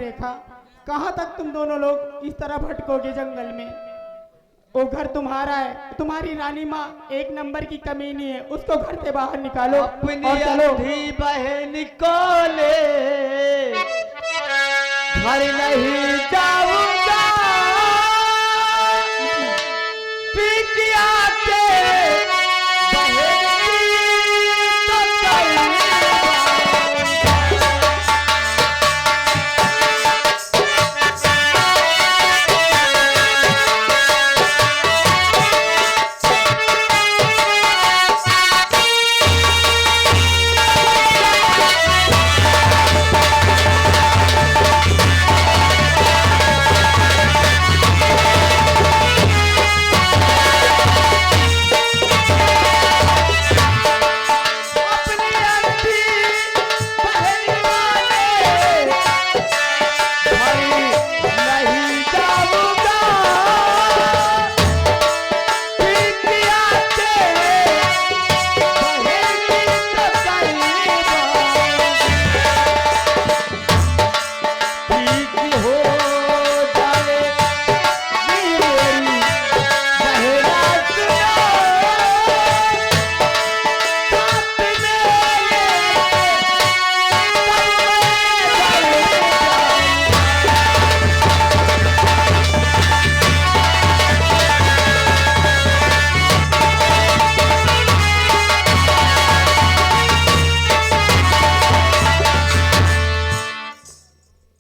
देखा, कहाँ तक तुम दोनों लोग इस तरह भटकोगे जंगल में। वो घर तुम्हारा है, तुम्हारी रानी माँ एक नंबर की कमीनी है, उसको घर से बाहर निकालो अपनी और चलो। अंधी बहन को ले घर नहीं जाऊंगा, पिटिया के बहन की तो कहीं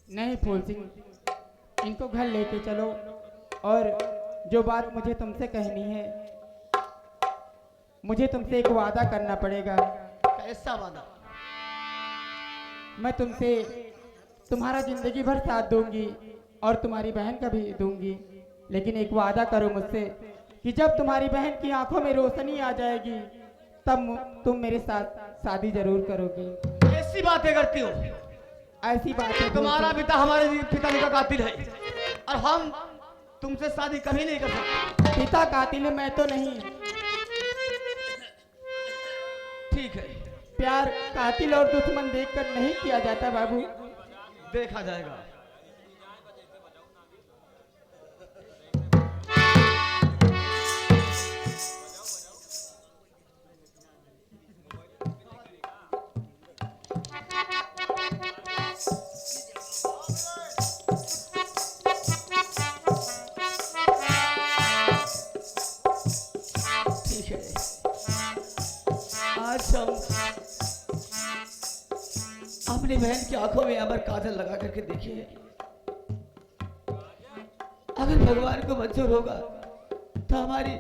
नहीं फूल सिंह, इनको घर लेके चलो और जो बात मुझे तुमसे कहनी है, मुझे तुमसे एक वादा करना पड़ेगा। कैसा वादा? मैं तुमसे तुम्हारा जिंदगी भर साथ दूंगी और तुम्हारी बहन का भी दूंगी, लेकिन एक वादा करो मुझसे कि जब तुम्हारी बहन की आंखों में रोशनी आ जाएगी तब तुम मेरे साथ शादी जरूर करोगी। ऐसी बातें करती हो? ऐसी बात है। तुम्हारा पिता हमारे पिता का कातिल है और हम तुमसे शादी कभी नहीं कर सकते। पिता कातिल है, मैं तो नहीं। ठीक है, प्यार कातिल और दुश्मन देखकर नहीं किया जाता बाबू। देखा जाएगा। ठीक है, आज हम अपनी बहन की आंखों में अमर काजल लगा करके देखिए, अगर भगवान को मंजूर होगा तो हमारी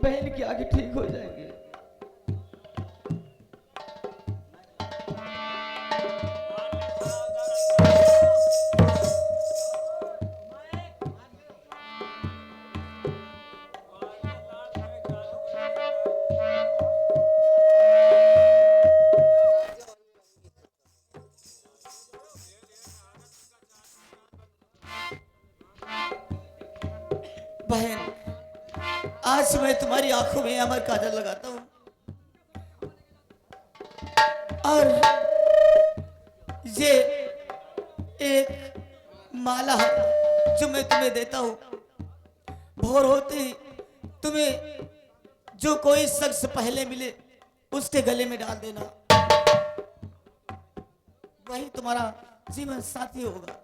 बहन की आंखें ठीक हो जाएंगी। बहन, आज मैं तुम्हारी आंखों में अमर काजल लगाता हूं और ये एक माला जो मैं तुम्हें देता हूं, भोर होते ही तुम्हें जो कोई शख्स पहले मिले उसके गले में डाल देना, वही तुम्हारा जीवन साथी होगा।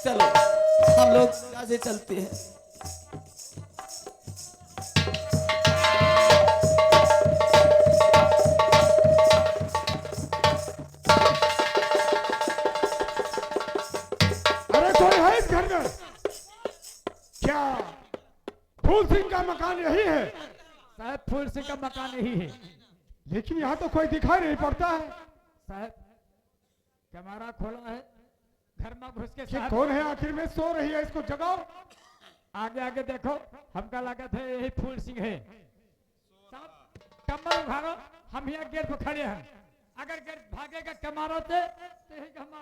चलो हम लोग यहाँ से चलते हैं। अरे कोई है इस घर में? क्या फूल सिंह का मकान यही है? साहब फूल सिंह का मकान यही है। लेकिन यहाँ तो कोई दिखाई नहीं पड़ता है। साहब कैमरा खोला है, घर में घुस के ये साहब कौन है आखिर में सो रही है? इसको जगाओ। आगे आगे देखो, हमका लगा था यही फूल सिंह है। साहब कमर उघाड़ो, हम यहाँ गेट पर खड़े हैं, अगर गेट भागेगा कैमरा से तो मारते हैं घमा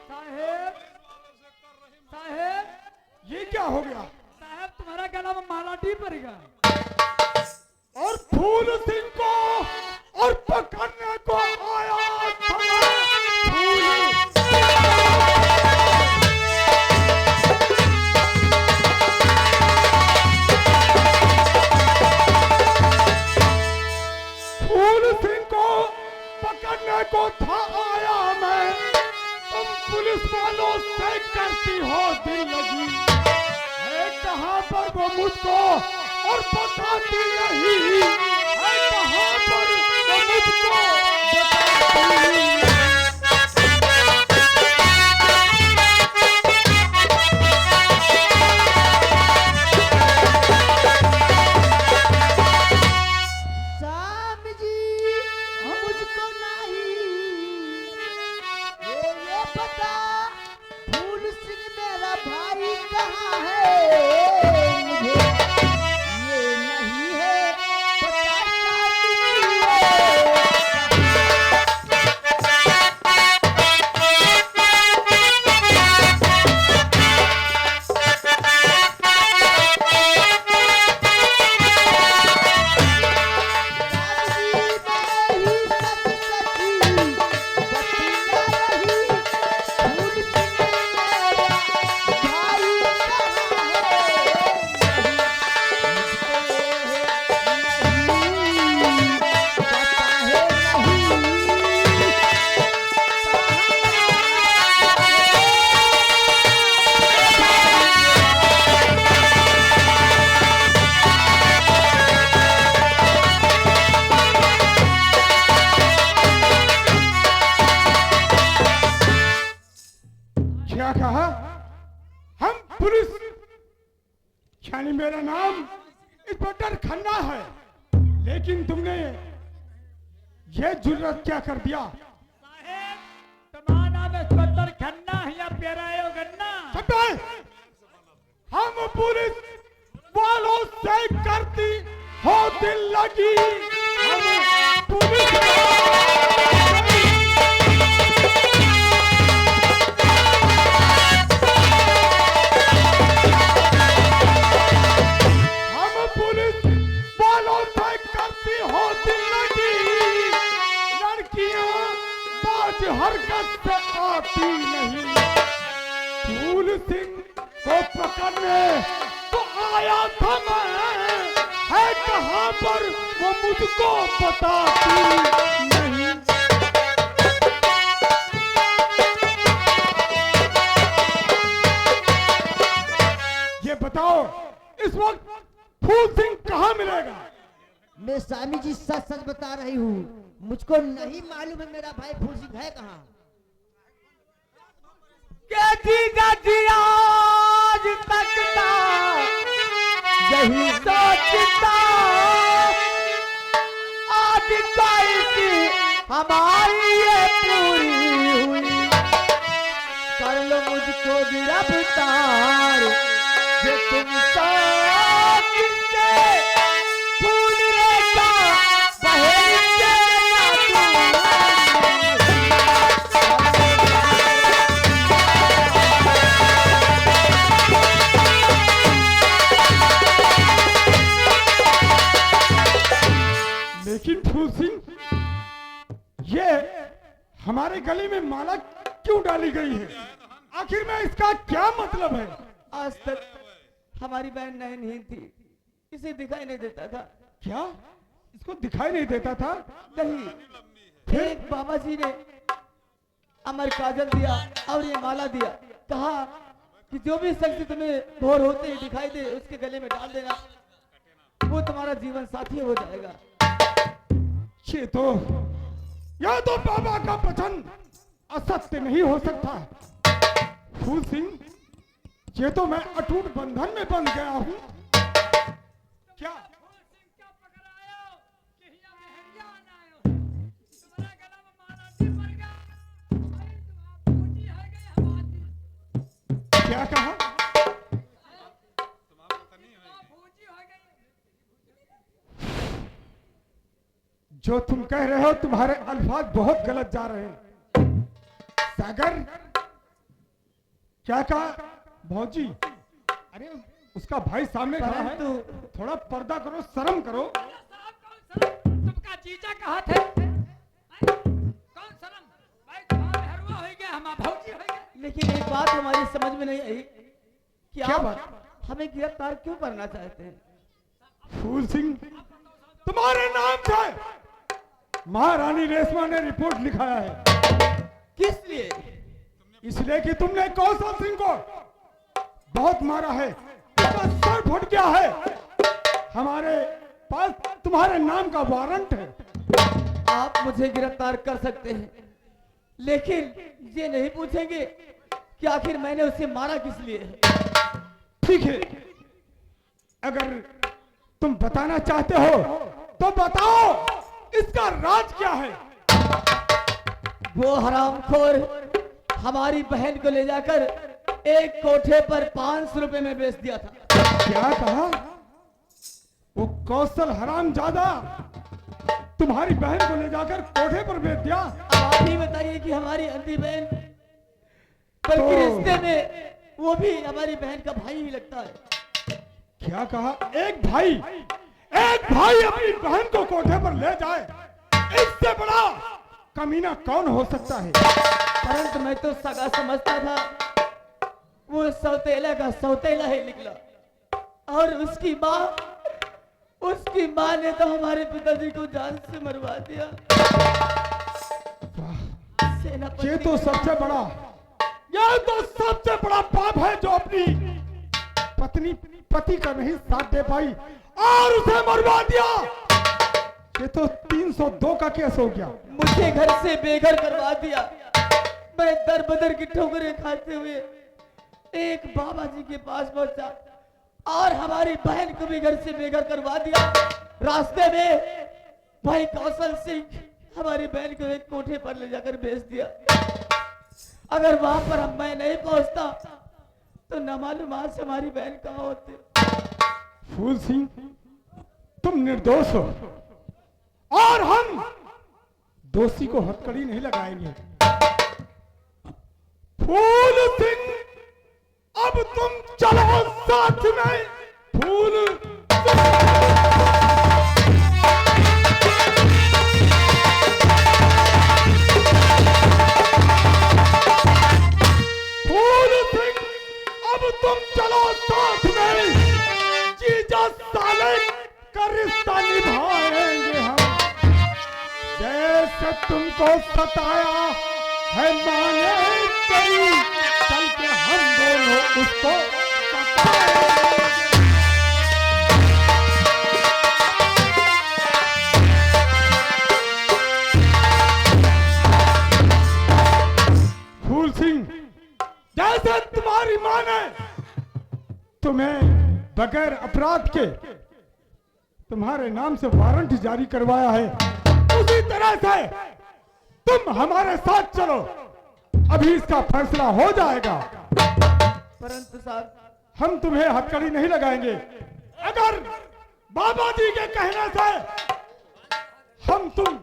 साहेब साहेब ये क्या हो गया? साहब तुम्हारा गला में माला टी पड़ेगा। और फूल सिंह को और पकड़ने को आया था फूल सिंह को पकड़ने को था आया मैं। तुम पुलिस वालों से करती हो दिल लगी है कहाँ पर वो मुझको और बताती नहीं है कहाँ पर वो मुझको बताती नहीं। शाम जी मुझको नहीं ये पता फूल सिंह मेरा भाई कहाँ है। मुझे ये नहीं है पता क्या कहा? हम पुलिस यानी मेरा नाम इंस्पेक्टर खन्ना है, लेकिन तुमने ये जुर्रत क्या कर दिया? साहेब तुम्हारा नाम इंस्पेक्टर खन्ना है या पेरायो गन्ना? चुप! हम पुलिस वालों से करती हो दिल लगी हम पुलिस हम पुलिस वालों से करती हो दिल लगी। लड़कियां बाज हरकत से आती नहीं। फूल सिंह को पकड़ने तो आया था मैं है कहाँ पर वो मुझको बताती नहीं। ये बताओ इस वक्त फूल सिंह कहाँ मिलेगा? मैं स्वामी जी सच सच बता रही हूँ, मुझको नहीं मालूम है मेरा भाई फूल सिंह है कहाँ। आज तक यही सोचता आज कैसी हमारी ये पूरी हुई। कर लो मुझको गिरफ्तार जो तुम साथ से भूलने का बहन से लेकिन फूल सिंह ये हमारे गले में माला क्यों डाली गई है? आखिर में इसका क्या मतलब है? आज तक हमारी बहन नयनहीन थी, इसे दिखाई नहीं देता था। क्या इसको दिखाई नहीं देता था? नहीं, फिर एक बाबा जी ने अमर काजल दिया और ये माला दिया, कहा कि जो भी शख्स तुम्हें भोर होते ही दिखाई दे उसके गले में डाल देना, वो तुम्हारा जीवन साथी हो जाएगा। यह तो बाबा का वचन असत्य नहीं हो सकता। फूल सिंह ये तो मैं अटूट बंधन में बंध गया हूँ। क्या क्या कहा? जो तुम कह रहे हो तुम्हारे अल्फाज बहुत गलत जा रहे हैं। सागर क्या कहा भौजी? अरे उसका भाई सामने खड़ा है, थोड़ा पर्दा करो, शर्म करो। तुमका जीजा कहा थे? कौन शर्म? भाई तुम्हारे हरवा हो गया, हम भौजी हो गए। लेकिन एक बात हमारी समझ में नहीं आई कि क्या आप बात? हमें गिरफ्तार क्यों करना चाहते हैं? फूल सिंह, तुम्हारे नाम से महारानी रेशमा ने रिपोर्ट लिखाया है। किस लिए? इसलिए कि तुमने कौशल सिंह को बहुत मारा है, उसका सर फट गया है। हमारे पास तुम्हारे नाम का वारंट है। आप मुझे गिरफ्तार कर सकते हैं, लेकिन ये नहीं पूछेंगे कि आखिर मैंने उसे मारा किस लिए है। ठीक है, अगर तुम बताना चाहते हो तो बताओ, इसका राज क्या है? वो हरामखोर हमारी बहन को ले जाकर एक कोठे पर 500 रुपए में बेच दिया था। क्या कहा? वो कौशल हरामजादा तुम्हारी बहन को ले जाकर कोठे पर बेच दिया? अब आप ही बताइए कि हमारी अंधी बहन, बल्कि रिश्ते में वो भी हमारी बहन का भाई ही लगता है। क्या कहा? एक भाई अपनी बहन को कोठे पर ले जाए, इससे बड़ा कमीना कौन हो सकता है? परंतु मैं तो सगा समझता था, वो सौतेला का सौतेला ही निकला। और उसकी माँ ने तो हमारे पिताजी को जान से मरवा दिया। ये तो सबसे बड़ा पाप है जो अपनी पति का नहीं साथ दे पाई और उसे मरवा दिया। ये तो 302 का केस हो गया। मुझे घर से बेघर करवा दिया। मैं दर बदर की ठोकरें खाते हुए एक बाबा जी के पास पहुंचा और हमारी बहन को भी घर से बेघर करवा दिया। रास्ते में भाई कौशल सिंह हमारी बहन को एक कोठे पर ले जाकर बेच दिया। अगर वहां पर मैं नहीं पहुंचता तो न मालूम आज हमारी बहन कहाँ होती। फूल सिंह, तुम निर्दोष हो और हम दोषी को हथकड़ी नहीं लगाएंगे। फूल सिंह, अब तुम चलो साथ में। फूल सिंह, अब तुम चलो साथ में। जीजा साले का रिश्ता निभाएंगे हम। जैसे तुमको सताया है माने तेरी, चल के हम दोनों उसको सताएंगे। फूल सिंह, जैसे तुम्हारी मां ने तुम्हें बगैर अपराध के तुम्हारे नाम से वारंट जारी करवाया है, उसी तरह से तुम हमारे साथ चलो, अभी इसका फैसला हो जाएगा। परंतु साहब, हम तुम्हें हथकड़ी नहीं लगाएंगे। अगर बाबा जी के कहने से हम तुम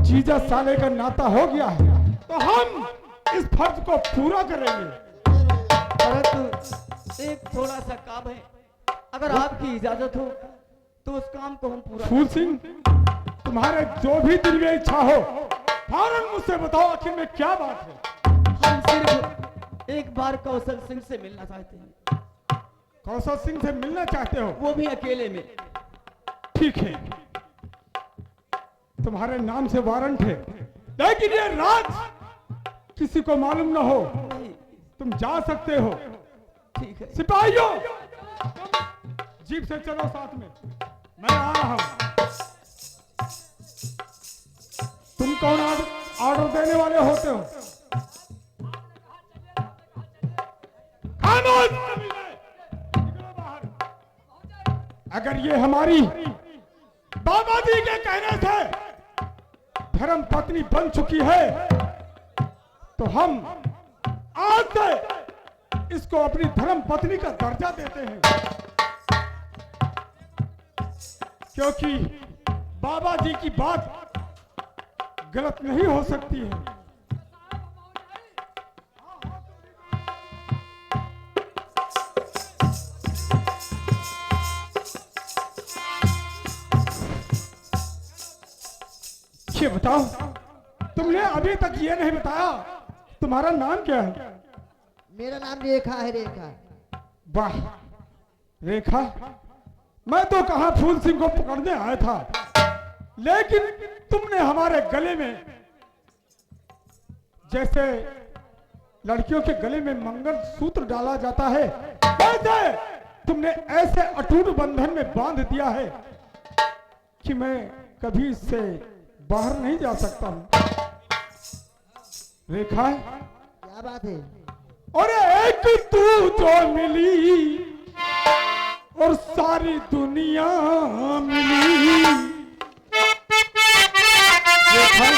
जीजा साले का नाता हो गया है तो हम इस फर्ज को पूरा करेंगे। परंतु एक थोड़ा सा काम है, अगर आपकी इजाजत हो तो उस काम को हम पूरा। फूल सिंह, तुम्हारे जो भी दिल में इच्छा हो फौरन मुझसे बताओ, आखिर में क्या बात है? हम सिर्फ एक बार कौशल सिंह से मिलना चाहते हैं। कौशल सिंह से मिलना चाहते हो? वो भी अकेले में। ठीक है, तुम्हारे नाम से वारंट है, लेकिन ये राज किसी को मालूम ना हो। नहीं, तुम जा सकते हो। ठीक है। सिपाहियों, तुम जीप से चलो साथ में, मैं आ रहा हूं। तुम कौन ऑर्डर देने वाले होते हो? खामोश! निकलो बाहर। अगर ये हमारी बाबा जी के कहने से धर्म पत्नी बन चुकी है तो हम आज से इसको अपनी धर्म पत्नी का दर्जा देते हैं, क्योंकि बाबा जी की बात गलत नहीं हो सकती है। ये बताओ, तुमने अभी तक ये नहीं बताया तुम्हारा नाम क्या है? मेरा नाम रेखा है, रेखा। वाह रेखा, मैं तो कहा फूल सिंह को पकड़ने आया था, लेकिन तुमने हमारे गले में, जैसे लड़कियों के गले में मंगल सूत्र डाला जाता है, वैसे तुमने ऐसे अटूट बंधन में बांध दिया है कि मैं कभी इससे बाहर नहीं जा सकता हूं। रेखा, क्या बात है? और एक तू जो मिली और सारी दुनिया मिली। रेखा,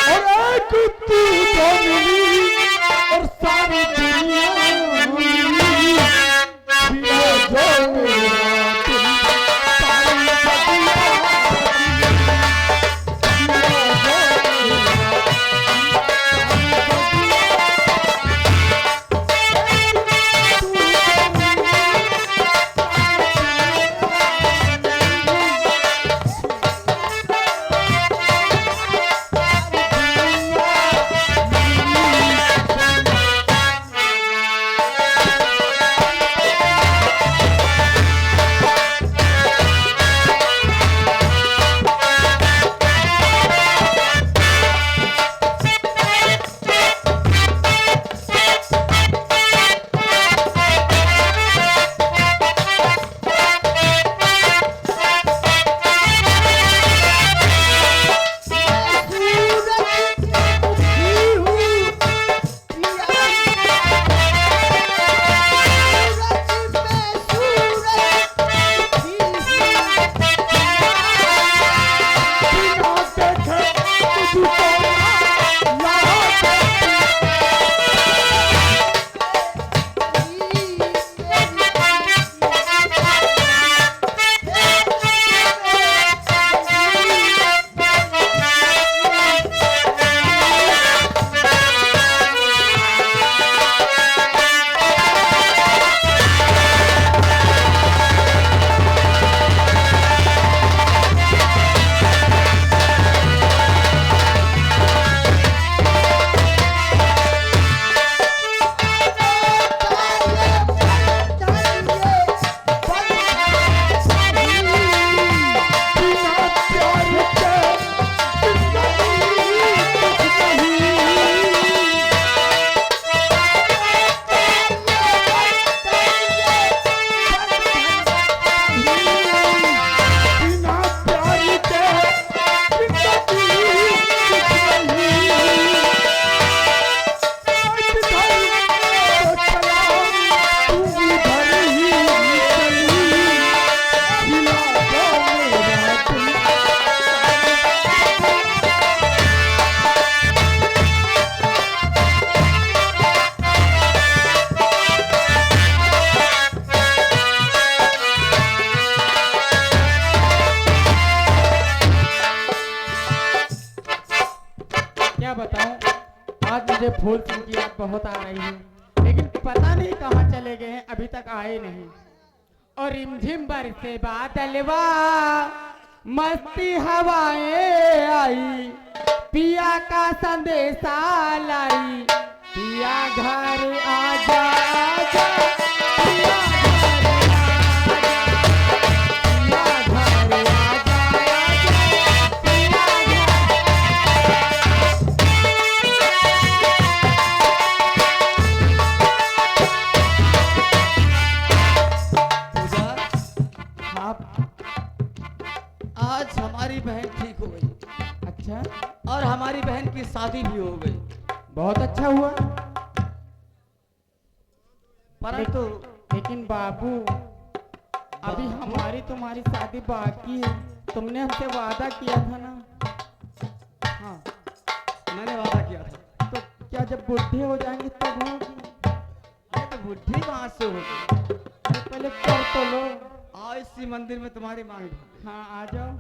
और एक तू जो मिली और सारी दुनिया मिली। फिरा जो मेरा दिल, सारी दुनिया मुझे फूल सिंह की याद बहुत आ रही है, लेकिन पता नहीं कहाँ चले गए हैं, अभी तक आए नहीं। और रिमझिम बरसे बादलवा, मस्ती हवाएं आई, पिया का संदेशा लाई, पिया घर आजा आजा, पिया घर आजा, पिया घर पूजा, आप आज हमारी बहन ठीक हो गई अच्छा, और हमारी बहन की शादी भी हो गई, बहुत अच्छा हुआ। परंतु लेकिन बाबू, अभी हमारी तुम्हारी शादी बाकी है। तुमने हमसे वादा किया था ना। हाँ, मैंने वादा किया था। तो क्या जब बुढ़े हो जाएंगे तब होगी? ये तो बुद्धि कहाँ से हो गई? अरे पहले कर तो लो। आओ इसी मंदिर में तुम्हारी मांग ढूंढ। हाँ आ जाओ।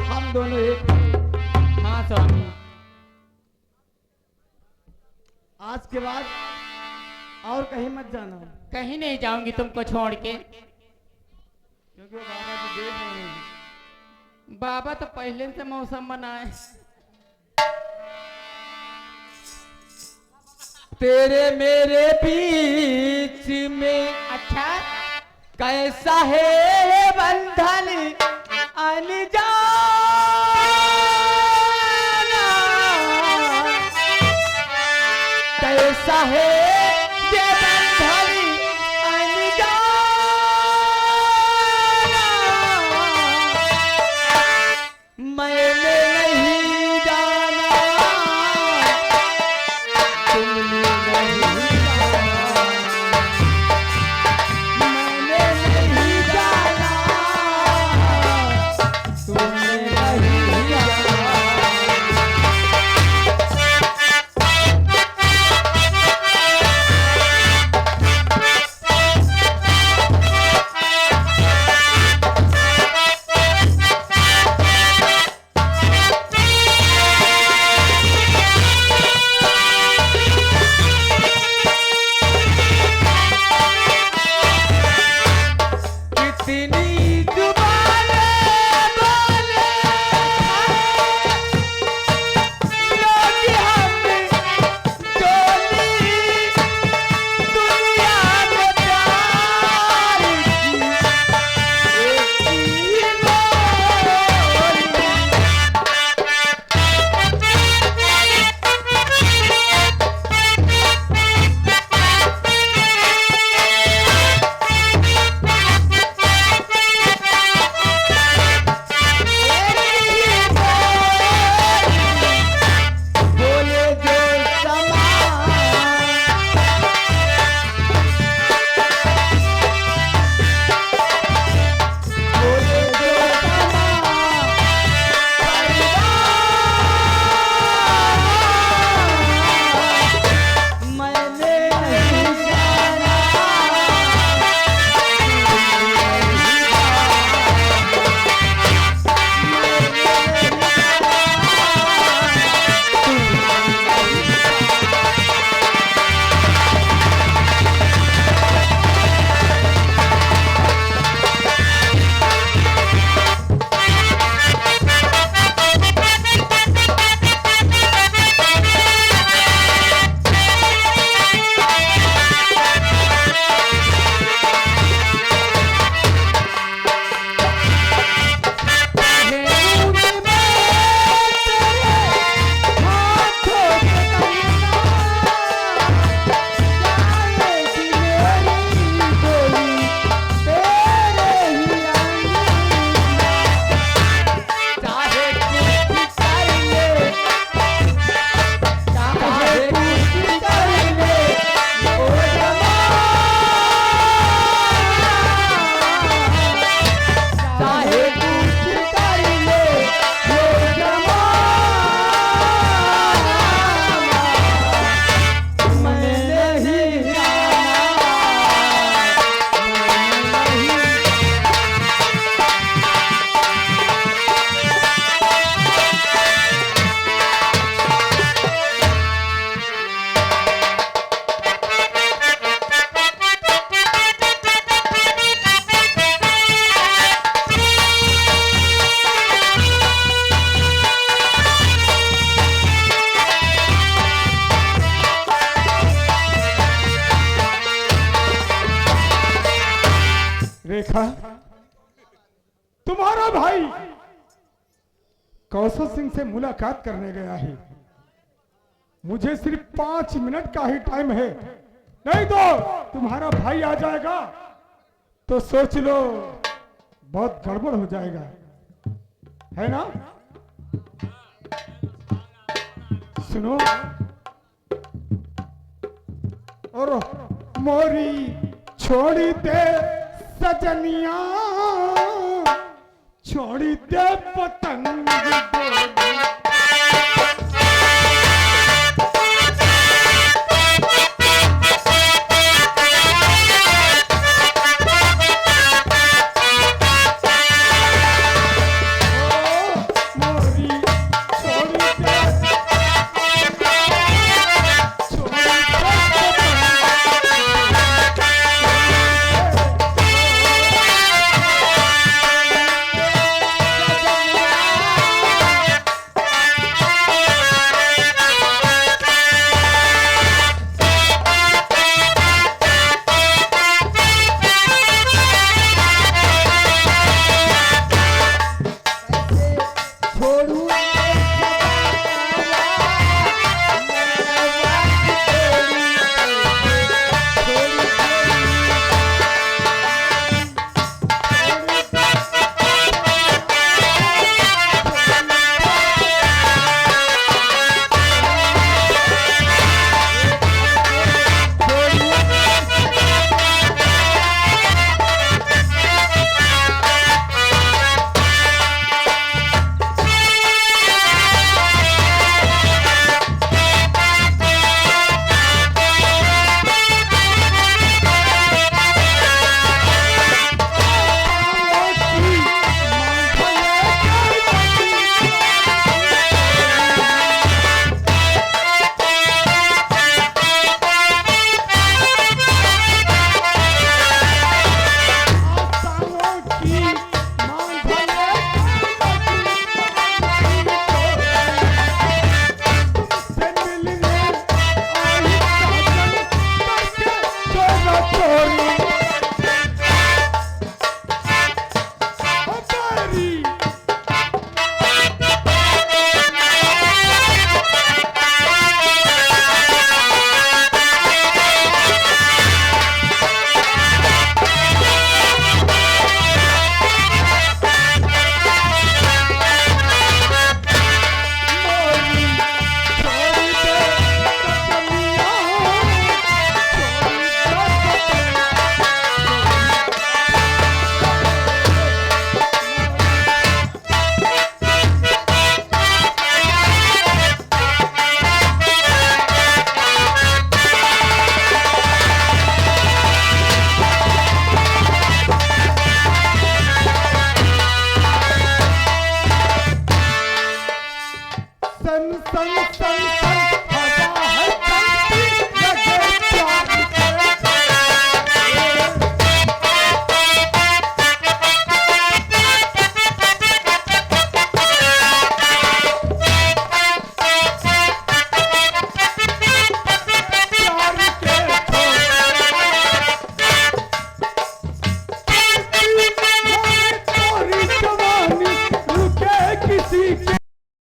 हम दोनों एक हैं। हाँ स्वामी। आज के बाद और कहीं मत जाना, कहीं नहीं जाऊंगी तुमको छोड़ के। क्योंकि वो बाबा जी देख रहे हैं। बाबा तो पहले से मौसम बनाए। तेरे मेरे बीच में अच्छा कैसा है बंधन अनजाना, कैसा है ये बंधन अनजाना, मैंने नहीं जाना तुमने नहीं जाना, मैंने नहीं जाना तुमने नहीं जाना। कितनी जुबानें बोले लोग हम डोली दुनिया में प्यार की एक ही बोली। बोले जो समा बोले जो समा मैंने नहीं जाना रेखा, तुम्हारा भाई कौशल सिंह से मुलाकात करने गया है। मुझे सिर्फ 5 मिनट का ही टाइम है, नहीं तो तुम्हारा भाई आ जाएगा तो सोच लो बहुत गड़बड़ हो जाएगा, है ना? सुनो, और मोरी छोड़ी दे सजनिया, छोड़ी दे पतंग को।